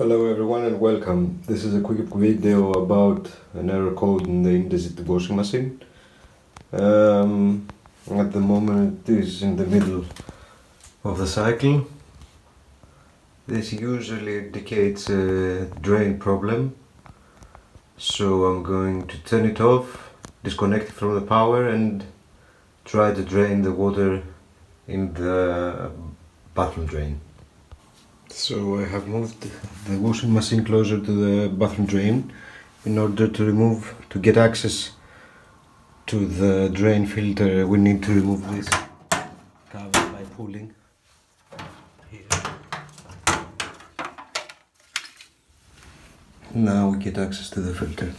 Hello everyone and welcome. This is a quick video about an error code in the Indesit washing machine. At the moment it is in the middle of the cycle. This usually indicates a drain problem, so I'm going to turn it off, disconnect it from the power and try to drain the water in the bathroom drain. So I have moved the washing machine closer to the bathroom drain in order to get access to the drain filter. We need to remove this cover by pulling here. Now we get access to the filter.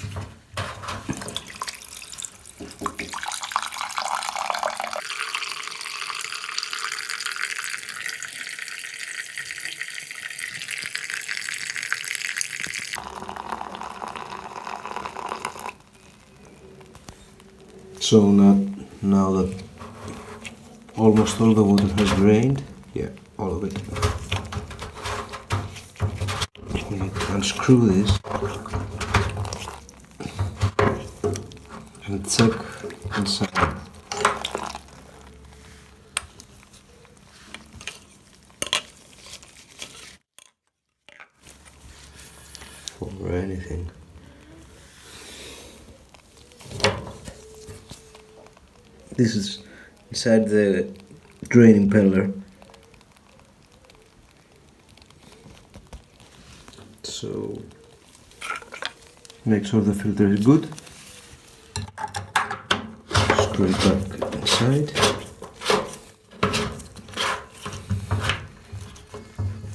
So now that almost all the water has drained, all of it, we need to unscrew this and check inside. For anything. This is inside the drain impeller. So make sure the filter is good. Screw it back inside.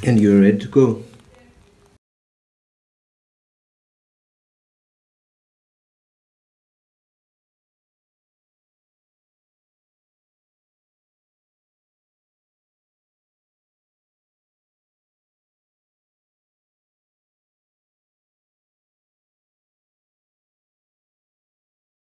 And you're ready to go.